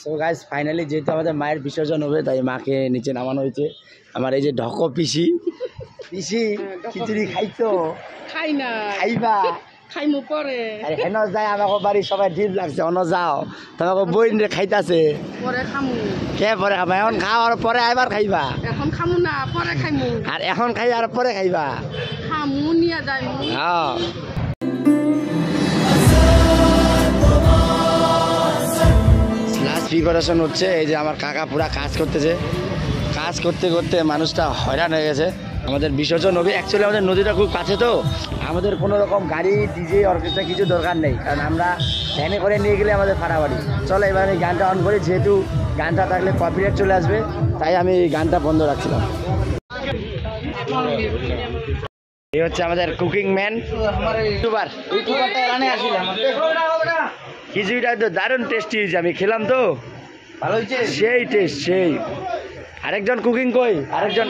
So guys finally যেহেতু আমাদের মায়ের বিসর্জন হবে তাই মাকে নিচে নামানো হয়েছে। আমার এই যে ঢকো পিসি পিসি খিচুড়ি খাইতো খাই না খাইবা খাইমু পরে আরে হেন যায় আমাকে বাড়ি সবাই ডিপ লাগছে অন যাও তোমাকে বই রে খাইতাছে পরে খামু কে পরে খাবা এখন খাও আর পরে আবার খাইবা এখন খামু না পরে খাইমু আর এখন খাই আর পরে খাইবা খামু নিয়া যাইমু হ্যাঁ লাস্ট প্রিপারেশন হচ্ছে এই যে আমার কাকা পুরা কাজ করতেছে কাজ করতে করতে মানুষটা হয়রান হয়ে গেছে। আমাদের বিসর্জন হবে অ্যাকচুয়ালি আমাদের নদীটা খুব কাছে তো আমাদের কোনো রকম গাড়ি ডিজে অর্কেস্ট্রা কিছু দরকার নেই কারণ আমরা ভ্যানে করে নিয়ে গেলে আমাদের ফাটাফাটি। চলো এবার আমি গানটা অন করি যেহেতু গানটা থাকলে কপিরাইট চলে আসবে তাই আমি গানটা বন্ধ রাখছিলাম। এই হচ্ছে আমাদের কুকিং ম্যান ইউটিউবার খিচুড়িটা তো দারুণ টেস্টি হয়েছে আমি খেলাম তো ভালো হয়েছে সেই টেস্ট সেই। আরেকজন কুকিং কই আরেকজন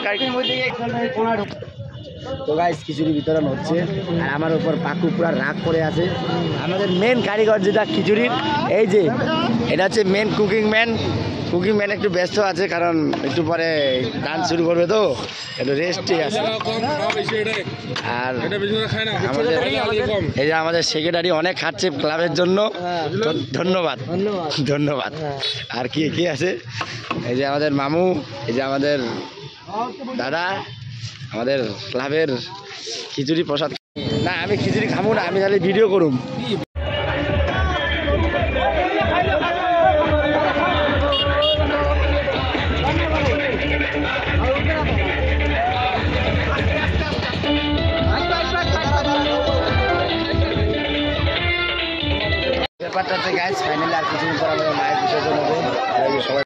তো গাইস খিচুড়ি বিতরণ হচ্ছে আর আমার উপর পাকু পুরা রাগ করে আছে। আমাদের মেন কারিগর যেটা খিচুড়ির এই যে এটা হচ্ছে মেন কুকিং ম্যান একটু ব্যস্ত আছে কারণ একটু পরে গান শুরু করবে তো একটু রেস্টে আছে। আর আমাদের এই যে আমাদের সেক্রেটারি অনেক খাচ্ছে ক্লাবের জন্য ধন্যবাদ ধন্যবাদ। আর কি কি আছে এই যে আমাদের মামু এই যে আমাদের দাদা আমাদের ক্লাবের খিচুড়ি প্রসাদ না আমি খিচুড়ি খাবো না আমি খালি ভিডিও করুম। ব্যাপারটাতে গাইস ফাইনালি আর কিছুদিন পর আমাদের মায়ের বিসর্জন হবে সবাই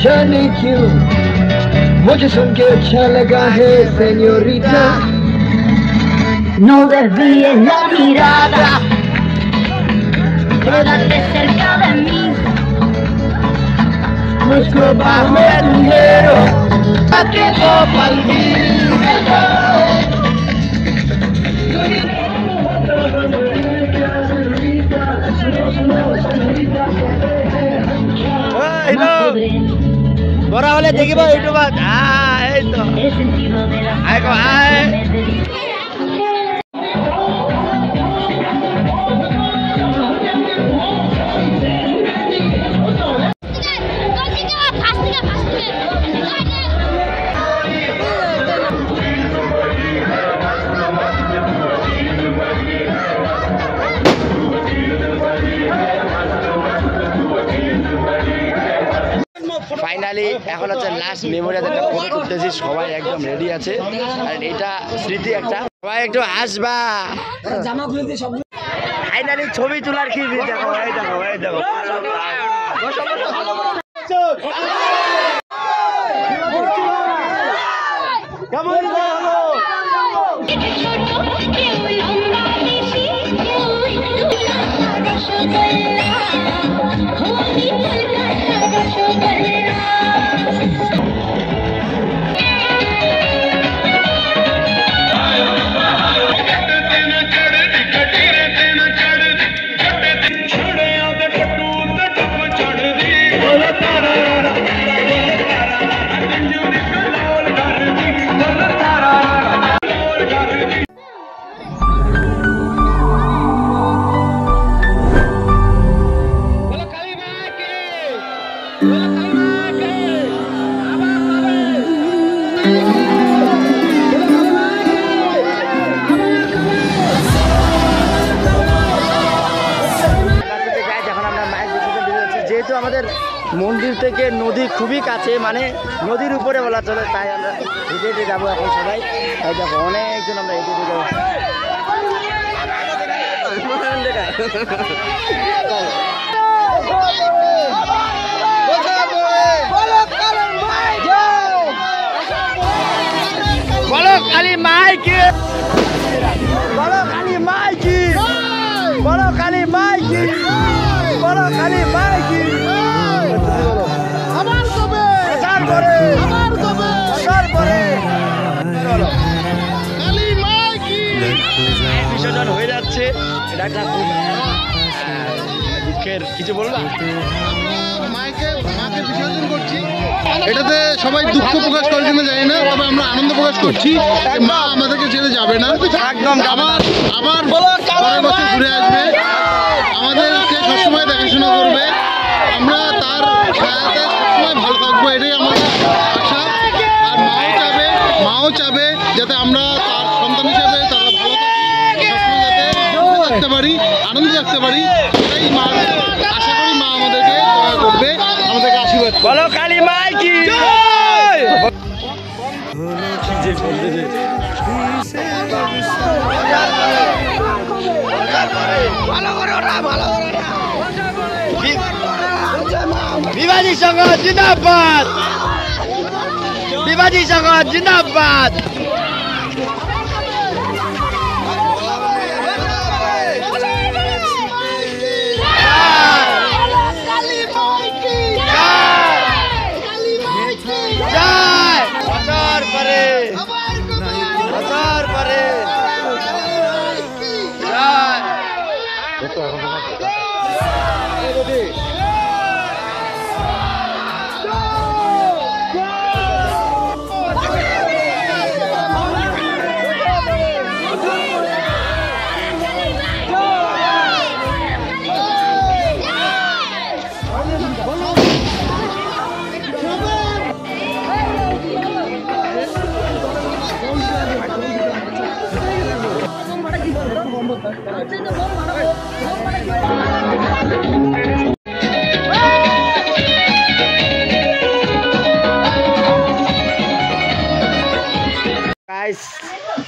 जाने क्यों मुझे सुन के अच्छा लगा है señorita no desvíes la mirada quédate cerca de mí मुझको बाहों में ढूंढेरो आके को पल বড় হলে দেখিব ইউটিউবত এই তো আয় গো আয় ফাইনালি এখন হচ্ছে লাস্ট মেমোরিয়াল একটা ফটো তুলতেছি সবাই একদম রেডি আছে আর এটা স্মৃতি একটা সবাই একটু হাসবা জামা খুলে দিয়ে সব ফাইনালি ছবি তোলার কি দেখো এই দেখো এই দেখো কেমন হলো যেহেতু আমাদের মন্দির থেকে নদী খুবই কাছে মানে নদীর উপরে বলা চলে তাই আমরা হেঁটে হেঁটে যাবো এখন সবাই তাই দেখো অনেকজন আমরা হেঁটে হেঁটে যাবো বলো কালী মাইকে বলো বিসর্জন হয়ে যাচ্ছে, এটা একটা খুব দুঃখের। কিছু বলবা? মাকে বিসর্জন করছি, এটাতে সবাই দুঃখ প্রকাশ করার জন্য যাই না, তবে আমরা আনন্দ প্রকাশ করছি যে মা আমাদেরকে ছেড়ে যাবে না, একদম আবার পরের বছর ঘুরে আসবে, আমাদেরকে সবসময় দেখাশোনা করবে, আমরা তার ছায়াতে সবসময় ভালো থাকবো, এটাই আমাদের আশা। আর মাও চাবে যাতে আমরা তার সন্তান হিসেবে তারা ভালো থাকি, সবসময় যাতে সুখে থাকতে পারি, আনন্দে থাকতে পারি, এটাই মা আশা করি। মা আমাদেরকে দয়া করবে, আমাদেরকে আশীর্বাদ করবে। বলো কালী মাই কি বিভাজি সংঘ জিন্দাবাদ, বিভাজি সংঘ জিন্দাবাদ। বছর পরে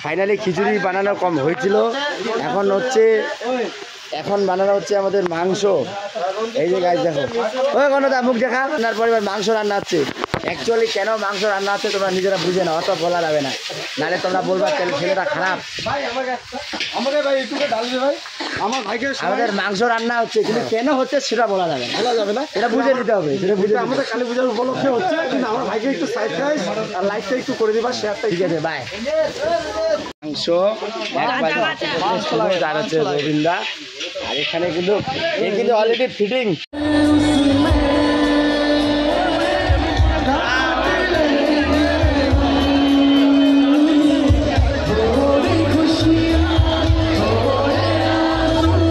ফাইনালি খিচুড়ি বানানো কম হয়েছিল, এখন বানানো হচ্ছে আমাদের মাংস। এই যে গাইস দেখো, ওই গণদা মুখ দেখা, আপনার পরিবার মাংস রান্না হচ্ছে। অ্যাকচুয়ালি কেন মাংস রান্না হচ্ছে তোমরা নিজেরা বুঝে না, অত বলা যাবে না, নাহলে তোমরা বলবা ছেলেটা খারাপ। আমাদের মাংস রান্না হচ্ছে, কিন্তু কেন হচ্ছে সেটা বলা যাবে না, এটা বুঝে নিতে হবে, সেটা বুঝে আমাদের কালী পূজার উপলক্ষে হচ্ছে। কিন্তু আমার ভাইকে একটু সাবস্ক্রাইব আর লাইকটা একটু করে দিবা, শেয়ারটা। ঠিক আছে, বাই। মাংস আর হচ্ছে রবীন্দ্রা, আর এখানে কিন্তু অলরেডি ফিটিং।